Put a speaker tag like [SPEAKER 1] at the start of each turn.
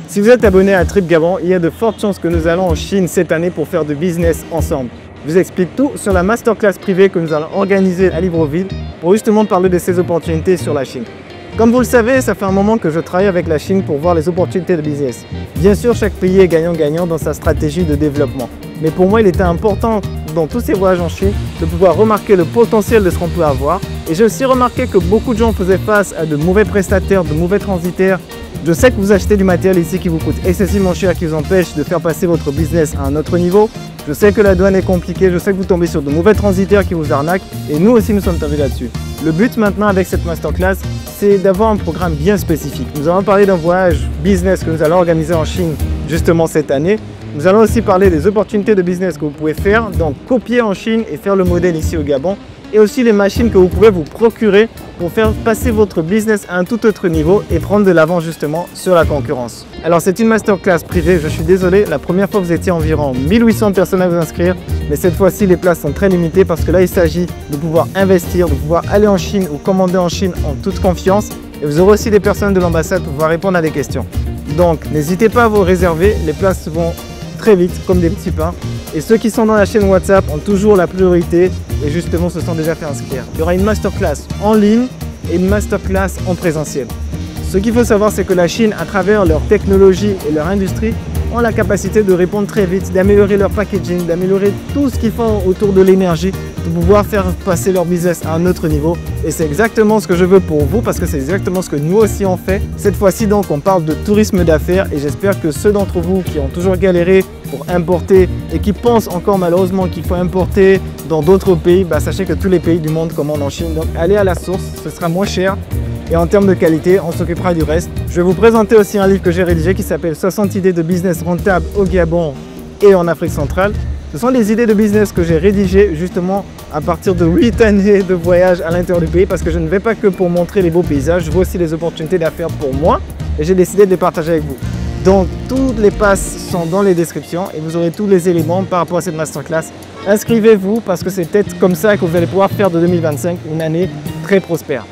[SPEAKER 1] Si vous êtes abonné à Trip Gabon, il y a de fortes chances que nous allons en Chine cette année pour faire du business ensemble. Je vous explique tout sur la masterclass privée que nous allons organiser à Libreville pour justement parler de ces opportunités sur la Chine. Comme vous le savez, ça fait un moment que je travaille avec la Chine pour voir les opportunités de business. Bien sûr, chaque pays est gagnant-gagnant dans sa stratégie de développement. Mais pour moi, il était important dans tous ces voyages en Chine de pouvoir remarquer le potentiel de ce qu'on peut avoir. Et j'ai aussi remarqué que beaucoup de gens faisaient face à de mauvais prestataires, de mauvais transitaires. Je sais que vous achetez du matériel ici qui vous coûte excessivement cher, qui vous empêche de faire passer votre business à un autre niveau. Je sais que la douane est compliquée, je sais que vous tombez sur de mauvais transitaires qui vous arnaquent. Et nous aussi, nous sommes tombés là-dessus. Le but maintenant avec cette masterclass, c'est d'avoir un programme bien spécifique. Nous allons parler d'un voyage business que nous allons organiser en Chine justement cette année. Nous allons aussi parler des opportunités de business que vous pouvez faire, donc copier en Chine et faire le modèle ici au Gabon. Et aussi les machines que vous pouvez vous procurer pour faire passer votre business à un tout autre niveau et prendre de l'avant justement sur la concurrence. Alors c'est une masterclass privée, je suis désolé, la première fois vous étiez environ 1800 personnes à vous inscrire, mais cette fois-ci les places sont très limitées parce que là il s'agit de pouvoir investir, de pouvoir aller en Chine ou commander en Chine en toute confiance et vous aurez aussi des personnes de l'ambassade pour pouvoir répondre à des questions. Donc n'hésitez pas à vous réserver, les places vont très vite comme des petits pains. Et ceux qui sont dans la chaîne WhatsApp ont toujours la priorité et justement se sont déjà fait inscrire. Il y aura une masterclass en ligne et une masterclass en présentiel. Ce qu'il faut savoir, c'est que la Chine, à travers leur technologie et leur industrie, ont la capacité de répondre très vite, d'améliorer leur packaging, d'améliorer tout ce qu'ils font autour de l'énergie, de pouvoir faire passer leur business à un autre niveau. Et c'est exactement ce que je veux pour vous parce que c'est exactement ce que nous aussi on fait. Cette fois-ci donc on parle de tourisme d'affaires et j'espère que ceux d'entre vous qui ont toujours galéré pour importer et qui pensent encore malheureusement qu'il faut importer dans d'autres pays, sachez que tous les pays du monde commandent en Chine. Donc allez à la source, ce sera moins cher. Et en termes de qualité, on s'occupera du reste. Je vais vous présenter aussi un livre que j'ai rédigé qui s'appelle 60 idées de business rentables au Gabon et en Afrique centrale. Ce sont des idées de business que j'ai rédigées justement à partir de 8 années de voyage à l'intérieur du pays parce que je ne vais pas que pour montrer les beaux paysages, je vois aussi les opportunités d'affaires pour moi et j'ai décidé de les partager avec vous. Donc toutes les passes sont dans les descriptions et vous aurez tous les éléments par rapport à cette masterclass. Inscrivez-vous parce que c'est peut-être comme ça que vous allez pouvoir faire de 2025 une année très prospère.